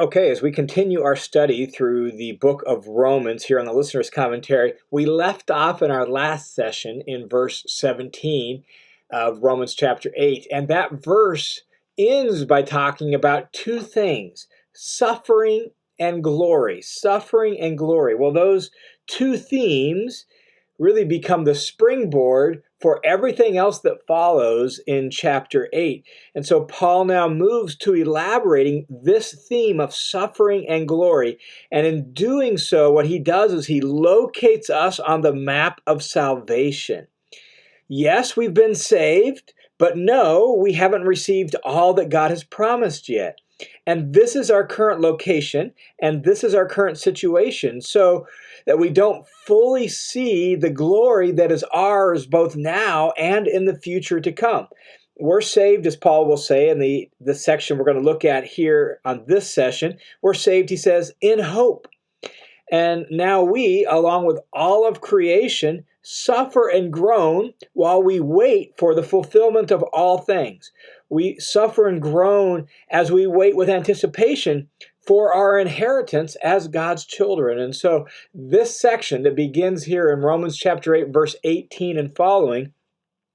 Okay, as we continue our study through the book of Romans here on the listener's commentary, we left off in our last session in verse 17 of Romans chapter 8. And that verse ends by talking about two things: suffering and glory. Suffering and glory. Well, those two themes really become the springboard for everything else that follows in chapter 8. And so Paul now moves to elaborating this theme of suffering and glory. And in doing so, what he does is he locates us on the map of salvation. Yes, we've been saved, but no, we haven't received all that God has promised yet. And this is our current location, and this is our current situation, so that we don't fully see the glory that is ours both now and in the future to come. We're saved, as Paul will say in the section we're going to look at here on this session. We're saved, he says, in hope. And now we, along with all of creation, suffer and groan while we wait for the fulfillment of all things. We suffer and groan as we wait with anticipation for our inheritance as God's children. And so this section that begins here in Romans chapter 8, verse 18 and following,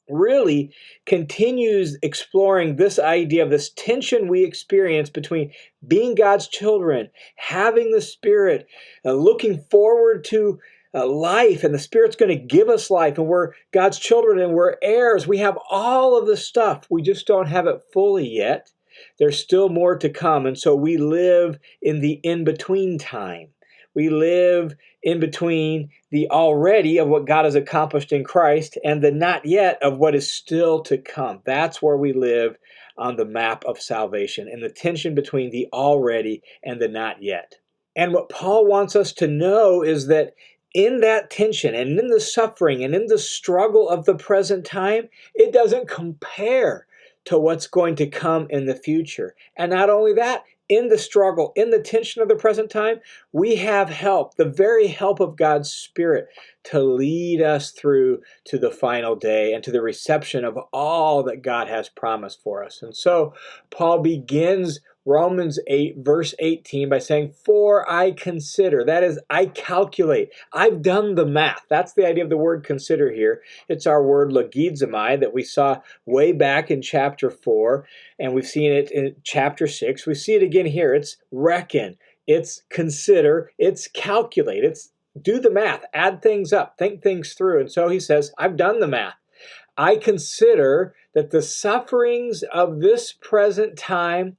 really continues exploring this idea of this tension we experience between being God's children, having the Spirit, looking forward to life, and the Spirit's going to give us life, and we're God's children, and we're heirs. We have all of the stuff. We just don't have it fully yet. There's still more to come, and so we live in the in-between time. We live in between the already of what God has accomplished in Christ and the not yet of what is still to come. That's where we live on the map of salvation, in the tension between the already and the not yet. And what Paul wants us to know is that in that tension and in the suffering and in the struggle of the present time, it doesn't compare to what's going to come in the future. And not only that, in the struggle, in the tension of the present time, we have help, the very help of God's Spirit to lead us through to the final day and to the reception of all that God has promised for us. And so Paul begins Romans 8, verse 18 by saying, "For I consider," that is, I calculate. I've done the math. That's the idea of the word consider here. It's our word logizomai that we saw way back in chapter 4, and we've seen it in chapter 6. We see it again here. It's reckon, it's consider, it's calculate, it's do the math, add things up, think things through. And so he says, I've done the math. I consider that the sufferings of this present time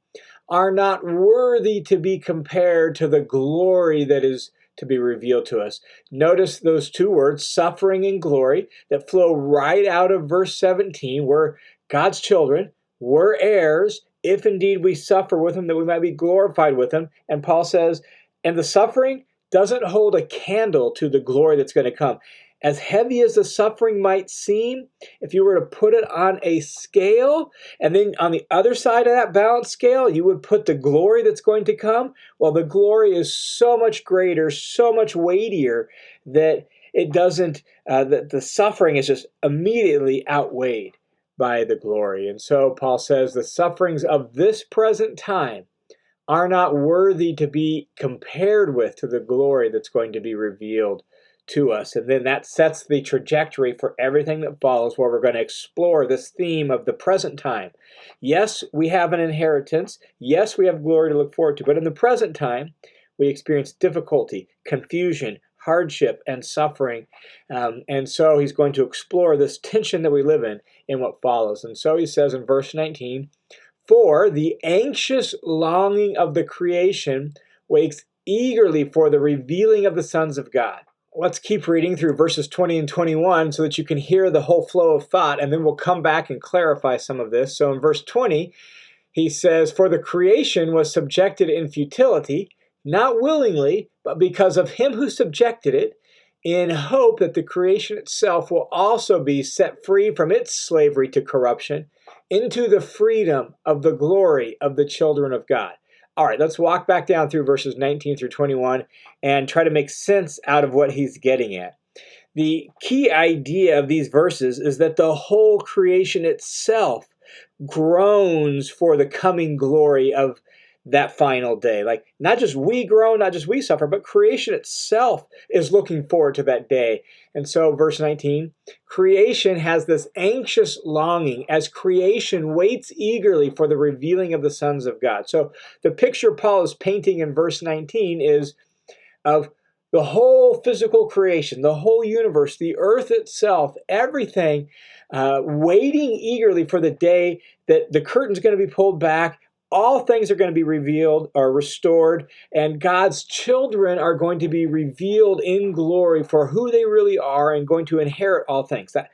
are not worthy to be compared to the glory that is to be revealed to us. Notice those two words, suffering and glory, that flow right out of verse 17. We're God's children, we're heirs, if indeed we suffer with him, that we might be glorified with him. And Paul says, and the suffering doesn't hold a candle to the glory that's going to come. As heavy as the suffering might seem, if you were to put it on a scale, and then on the other side of that balance scale, you would put the glory that's going to come, well, the glory is so much greater, so much weightier, that it doesn't, that the suffering is just immediately outweighed by the glory. And so Paul says the sufferings of this present time are not worthy to be compared with to the glory that's going to be revealed to us. And then that sets the trajectory for everything that follows, where we're going to explore this theme of the present time. Yes, we have an inheritance. Yes, we have glory to look forward to. But in the present time, we experience difficulty, confusion, hardship, and suffering. And so he's going to explore this tension that we live in what follows. And so he says in verse 19, "For the anxious longing of the creation waits eagerly for the revealing of the sons of God." Let's keep reading through verses 20 and 21 so that you can hear the whole flow of thought, and then we'll come back and clarify some of this. So in verse 20, he says, "For the creation was subjected in futility, not willingly, but because of him who subjected it, in hope that the creation itself will also be set free from its slavery to corruption into the freedom of the glory of the children of God." All right, let's walk back down through verses 19 through 21 and try to make sense out of what he's getting at. The key idea of these verses is that the whole creation itself groans for the coming glory of that final day. Like, not just we groan, not just we suffer, but creation itself is looking forward to that day. And so, verse 19, creation has this anxious longing as creation waits eagerly for the revealing of the sons of God. So, the picture Paul is painting in verse 19 is of the whole physical creation, the whole universe, the earth itself, everything waiting eagerly for the day that the curtain's going to be pulled back. All things are going to be revealed or restored, and God's children are going to be revealed in glory for who they really are and going to inherit all things. That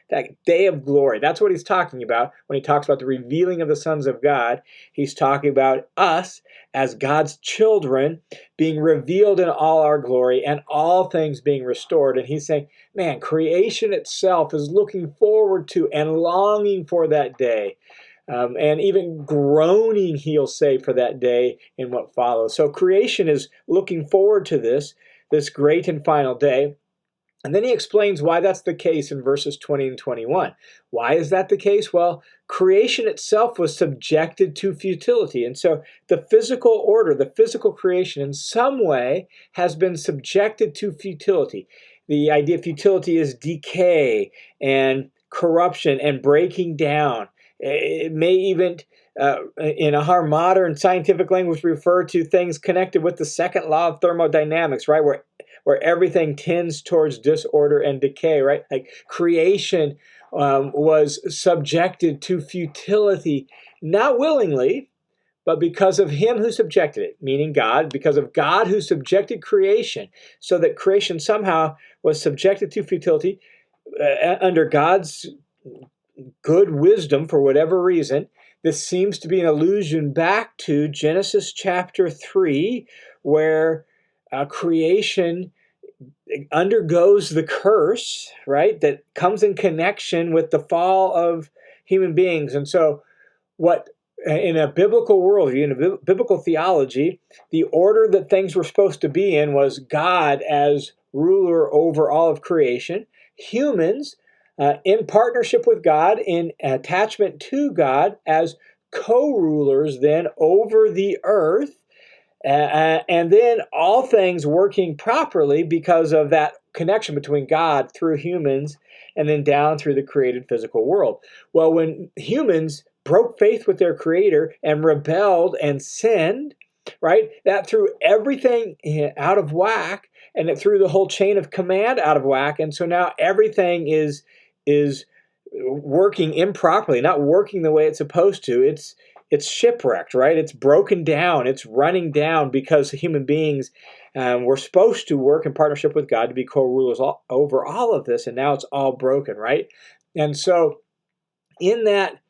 day of glory, that's what he's talking about when he talks about the revealing of the sons of God. He's talking about us as God's children being revealed in all our glory and all things being restored. And he's saying, man, creation itself is looking forward to and longing for that day. And even groaning, he'll say, for that day in what follows. So creation is looking forward to this great and final day. And then he explains why that's the case in verses 20 and 21. Why is that the case? Well, creation itself was subjected to futility. And so the physical order, the physical creation in some way has been subjected to futility. The idea of futility is decay and corruption and breaking down. It may even, in our modern scientific language, refer to things connected with the second law of thermodynamics, right? Where everything tends towards disorder and decay, right? Like creation was subjected to futility, not willingly, but because of him who subjected it, meaning God, because of God who subjected creation, so that creation somehow was subjected to futility under God's good wisdom for whatever reason. This seems to be an allusion back to Genesis chapter 3, where creation undergoes the curse, right, that comes in connection with the fall of human beings. And so what in a biblical worldview, in a biblical theology, the order that things were supposed to be in was God as ruler over all of creation, humans in partnership with God, in attachment to God as co-rulers then over the earth, and then all things working properly because of that connection between God through humans and then down through the created physical world. Well, when humans broke faith with their Creator and rebelled and sinned, right, that threw everything out of whack, and it threw the whole chain of command out of whack. And so now everything is working improperly, not working the way it's supposed to. It's shipwrecked, right? It's broken down. It's running down because human beings were supposed to work in partnership with God to be co-rulers over all of this, and now it's all broken, right? And so, in that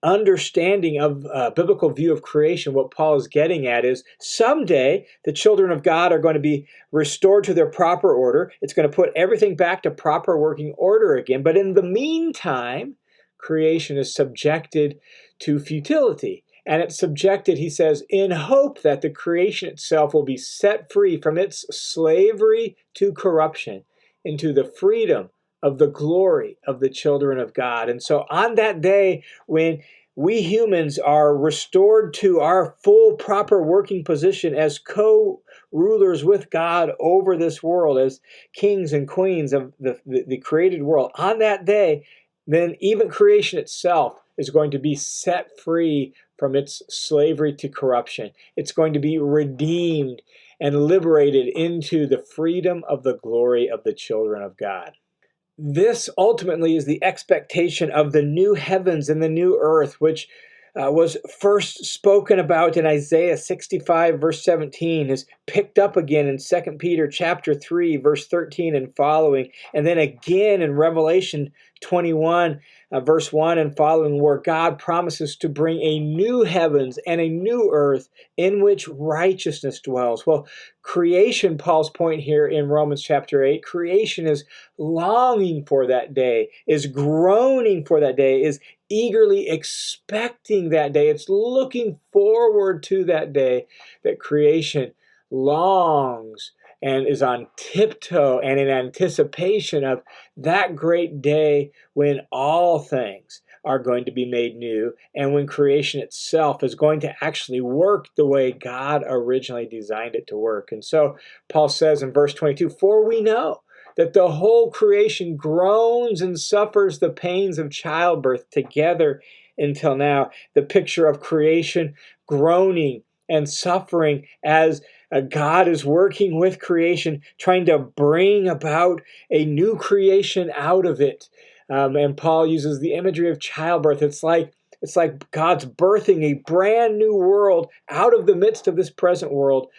understanding of biblical view of creation, what Paul is getting at is someday the children of God are going to be restored to their proper order. It's going to put everything back to proper working order again. But in the meantime, creation is subjected to futility. And it's subjected, he says, in hope that the creation itself will be set free from its slavery to corruption into the freedom of the glory of the children of God. And so on that day, when we humans are restored to our full proper working position as co-rulers with God over this world, as kings and queens of the created world, on that day, then even creation itself is going to be set free from its slavery to corruption. It's going to be redeemed and liberated into the freedom of the glory of the children of God. This ultimately is the expectation of the new heavens and the new earth, which was first spoken about in Isaiah 65, verse 17, is picked up again in 2 Peter chapter 3, verse 13 and following, and then again in Revelation 21, verse 1 and following, where God promises to bring a new heavens and a new earth in which righteousness dwells. Well, creation, Paul's point here in Romans chapter 8, creation is longing for that day, is groaning for that day, is eagerly expecting that day. It's looking forward to that day that creation longs and is on tiptoe and in anticipation of that great day when all things are going to be made new, and when creation itself is going to actually work the way God originally designed it to work. And so Paul says in verse 22, "For we know that the whole creation groans and suffers the pains of childbirth together until now." The picture of creation groaning and suffering as God is working with creation, trying to bring about a new creation out of it. And Paul uses the imagery of childbirth. It's like God's birthing a brand new world out of the midst of this present world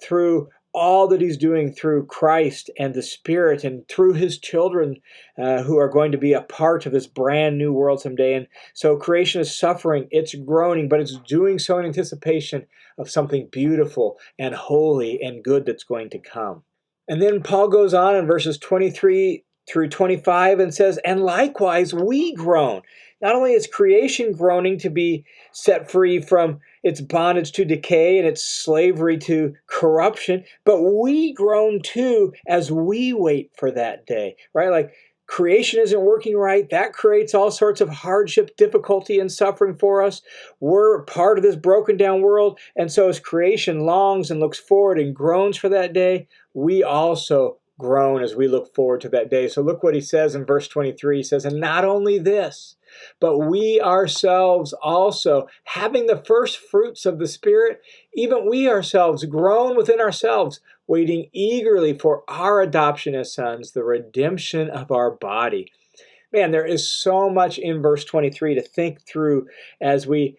through all that he's doing through Christ and the Spirit and through his children who are going to be a part of this brand new world someday. And so creation is suffering, it's groaning, but it's doing so in anticipation of something beautiful and holy and good that's going to come. And then Paul goes on in verses 23 through 25 and says, "And likewise we groan." Not only is creation groaning to be set free from its bondage to decay and its slavery to corruption, but we groan too as we wait for that day, right? Like creation isn't working right. That creates all sorts of hardship, difficulty, and suffering for us. We're part of this broken down world. And so as creation longs and looks forward and groans for that day, we also groan as we look forward to that day. So look what he says in verse 23. He says, "And not only this, but we ourselves also, having the first fruits of the Spirit, even we ourselves groan within ourselves, waiting eagerly for our adoption as sons, the redemption of our body." Man, there is so much in verse 23 to think through as we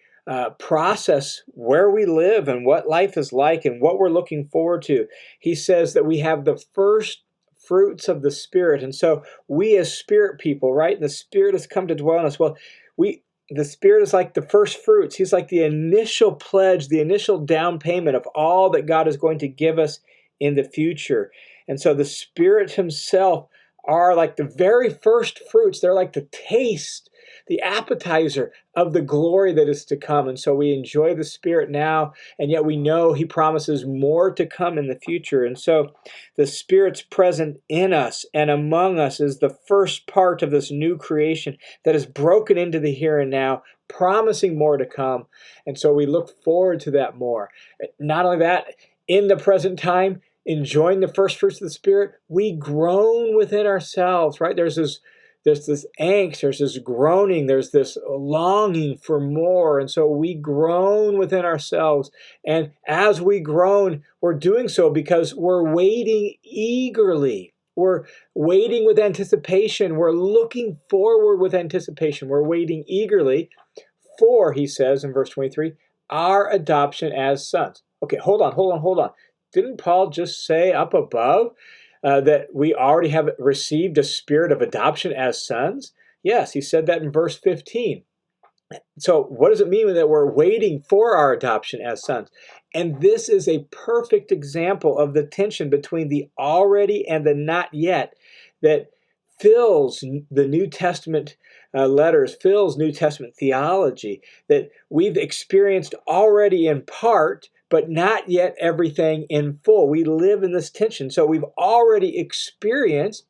process where we live and what life is like and what we're looking forward to. He says that we have the first fruits of the Spirit. And so we as Spirit people, right? The Spirit has come to dwell in us. Well, the Spirit is like the first fruits. He's like the initial pledge, the initial down payment of all that God is going to give us in the future. And so the Spirit himself are like the very first fruits. They're like the taste, the appetizer of the glory that is to come. And so we enjoy the Spirit now, and yet we know he promises more to come in the future. And so the Spirit's present in us and among us is the first part of this new creation that is broken into the here and now, promising more to come. And so we look forward to that more. Not only that, in the present time, enjoying the first fruits of the Spirit, we groan within ourselves, right? There's this angst, there's this groaning, there's this longing for more. And so we groan within ourselves. And as we groan, we're doing so because we're waiting eagerly. We're waiting with anticipation. We're looking forward with anticipation. We're waiting eagerly for, he says in verse 23, our adoption as sons. Okay, hold on. Didn't Paul just say up above that we already have received a spirit of adoption as sons? Yes, he said that in verse 15. So what does it mean that we're waiting for our adoption as sons? And this is a perfect example of the tension between the already and the not yet that fills the New Testament letters, fills New Testament theology, that we've experienced already in part, but not yet everything in full. We live in this tension. So we've already experienced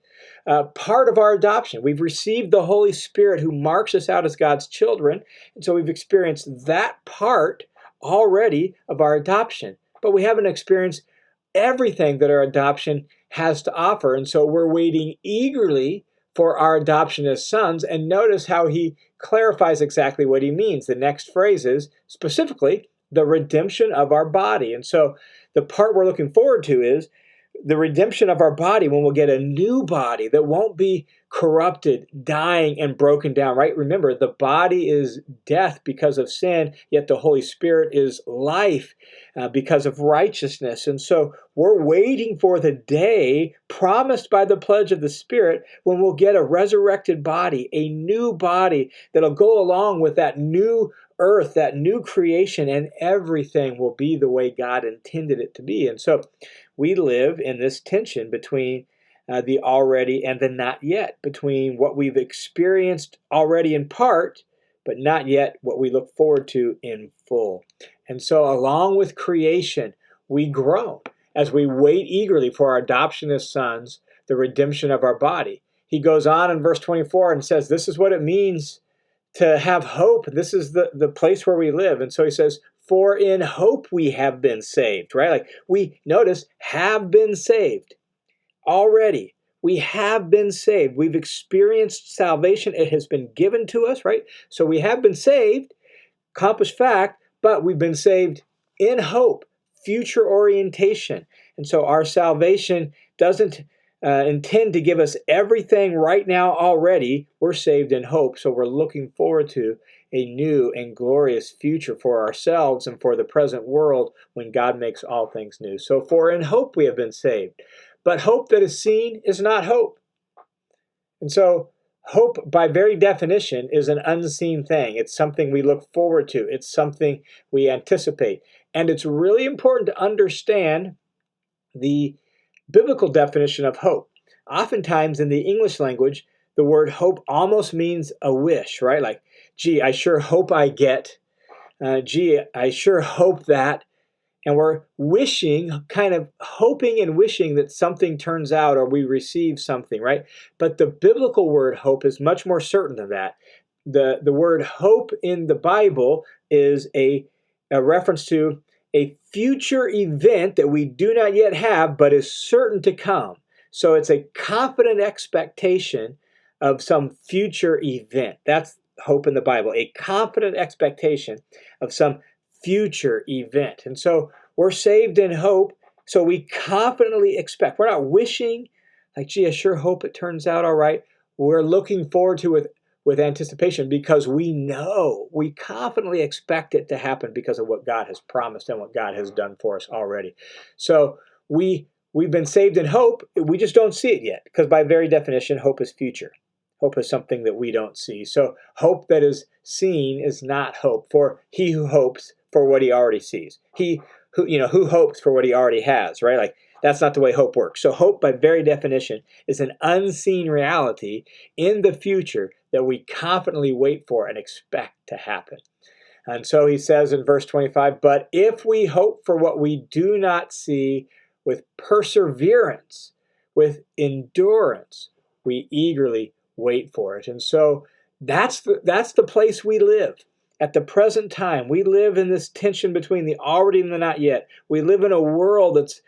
part of our adoption. We've received the Holy Spirit who marks us out as God's children. And so we've experienced that part already of our adoption. But we haven't experienced everything that our adoption has to offer. And so we're waiting eagerly for our adoption as sons. And notice how he clarifies exactly what he means. The next phrase is specifically the redemption of our body. And so the part we're looking forward to is the redemption of our body, when we'll get a new body that won't be corrupted, dying, and broken down, right? Remember, the body is death because of sin, yet the Holy Spirit is life because of righteousness. And so we're waiting for the day promised by the pledge of the Spirit when we'll get a resurrected body, a new body that'll go along with that new earth, that new creation, and everything will be the way God intended it to be. And so we live in this tension between the already and the not yet, between what we've experienced already in part, but not yet what we look forward to in full. And so along with creation, we groan as we wait eagerly for our adoption as sons, the redemption of our body. He goes on in verse 24 and says, this is what it means to have hope. This is the place where we live. And so he says, for in hope we have been saved, right? Like we, notice, have been saved already. We have been saved. We've experienced salvation. It has been given to us, right? So we have been saved, accomplished fact, but we've been saved in hope, future orientation. And so our salvation doesn't intend to give us everything right now already. We're saved in hope. So we're looking forward to a new and glorious future for ourselves and for the present world when God makes all things new. So for in hope we have been saved. But hope that is seen is not hope. And so hope, by very definition, is an unseen thing. It's something we look forward to. It's something we anticipate. And it's really important to understand the biblical definition of hope. Oftentimes in the English language, the word hope almost means a wish, right? Like, gee, I sure hope I get. Gee, I sure hope that. And we're wishing, kind of hoping and wishing that something turns out or we receive something, right? But the biblical word hope is much more certain than that. The word hope in the Bible is a reference to a future event that we do not yet have, but is certain to come. So it's a confident expectation of some future event. That's hope in the Bible, a confident expectation of some future event. And so we're saved in hope, so we confidently expect. We're not wishing, like, gee, I sure hope it turns out all right. We're looking forward to with anticipation because we know, we confidently expect it to happen because of what God has promised and what God has done for us already. So we've been saved in hope. We just don't see it yet because by very definition, hope is future. Hope is something that we don't see. So hope that is seen is not hope, for he who hopes for what he already sees. He who hopes for what he already has, right? Like, that's not the way hope works. So hope, by very definition, is an unseen reality in the future that we confidently wait for and expect to happen. And so he says in verse 25, but if we hope for what we do not see with perseverance, with endurance, we eagerly wait for it. And so that's the place we live. At the present time, we live in this tension between the already and the not yet. We live in a world that's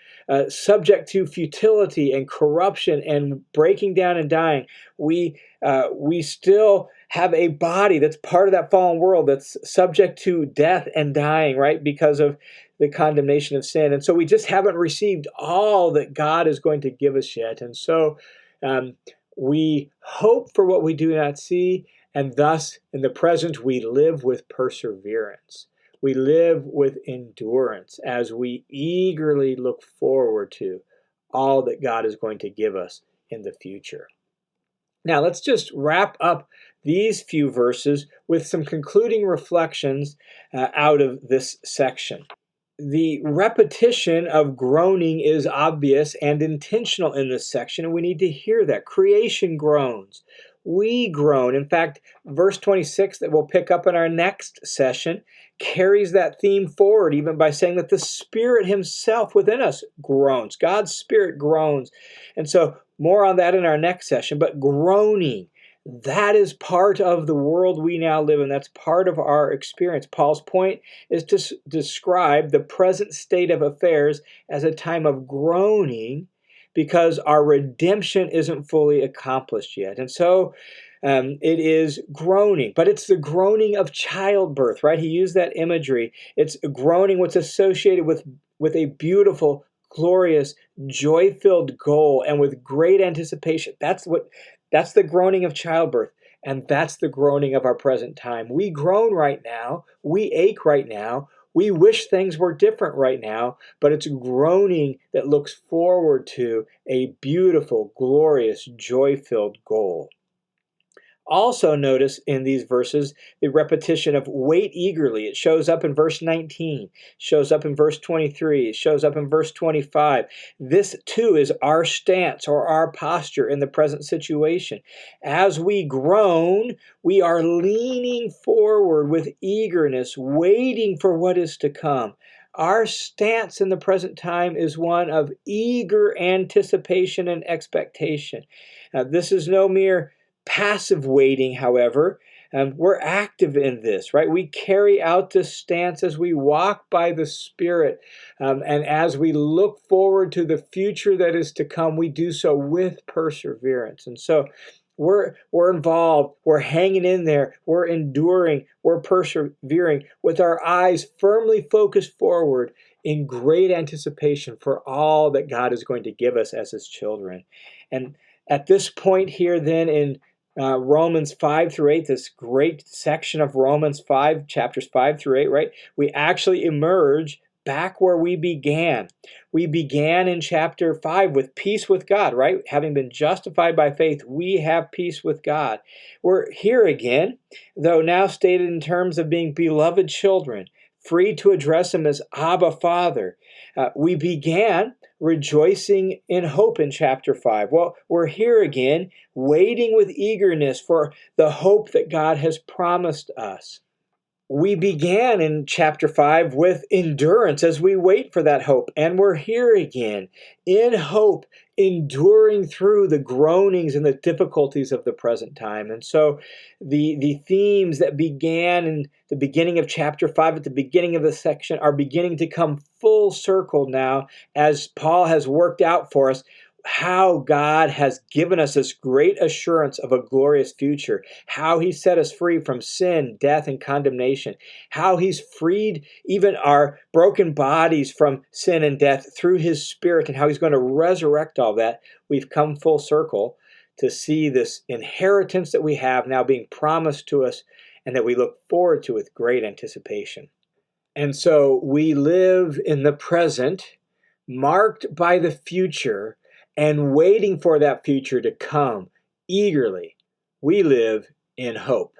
subject to futility and corruption and breaking down and dying. We still have a body that's part of that fallen world that's subject to death and dying, right, because of the condemnation of sin. And so we just haven't received all that God is going to give us yet. And so we hope for what we do not see, and thus, in the present, we live with perseverance. We live with endurance as we eagerly look forward to all that God is going to give us in the future. Now, let's just wrap up these few verses with some concluding reflections out of this section. The repetition of groaning is obvious and intentional in this section, and we need to hear that. Creation groans. We groan. In fact, verse 26 that we'll pick up in our next session carries that theme forward, even by saying that the Spirit himself within us groans. God's Spirit groans. And so more on that in our next session, but groaning, that is part of the world we now live in. That's part of our experience. Paul's point is to describe the present state of affairs as a time of groaning because our redemption isn't fully accomplished yet. And so it is groaning, but it's the groaning of childbirth, right? He used that imagery. It's groaning what's associated with a beautiful, glorious, joy-filled goal and with great anticipation. That's the groaning of childbirth, and that's the groaning of our present time. We groan right now. We ache right now. We wish things were different right now, but it's groaning that looks forward to a beautiful, glorious, joy-filled goal. Also notice in these verses the repetition of wait eagerly. It shows up in verse 19, shows up in verse 23, it shows up in verse 25. This too is our stance or our posture in the present situation. As we groan, we are leaning forward with eagerness, waiting for what is to come. Our stance in the present time is one of eager anticipation and expectation. Now, this is no mere passive waiting, however. We're active in this, right? We carry out this stance as we walk by the Spirit. And as we look forward to the future that is to come, we do so with perseverance. And so we're involved, we're hanging in there, we're enduring, we're persevering with our eyes firmly focused forward in great anticipation for all that God is going to give us as his children. And at this point here then in Romans 5 through 8, this great section of Romans 5, chapters 5 through 8, right? We actually emerge back where we began. We began in chapter 5 with peace with God, right? Having been justified by faith, we have peace with God. We're here again, though now stated in terms of being beloved children, free to address him as Abba, Father. We began rejoicing in hope in chapter 5. Well, we're here again, waiting with eagerness for the hope that God has promised us. We began in chapter 5 with endurance as we wait for that hope. And we're here again in hope, enduring through the groanings and the difficulties of the present time. And so the themes that began in the beginning of chapter 5, at the beginning of the section, are beginning to come full circle now as Paul has worked out for us how God has given us this great assurance of a glorious future, how he set us free from sin, death, and condemnation, how he's freed even our broken bodies from sin and death through his Spirit, and how he's going to resurrect all that. We've come full circle to see this inheritance that we have now being promised to us and that we look forward to with great anticipation. And so we live in the present, marked by the future, and waiting for that future to come eagerly. We live in hope.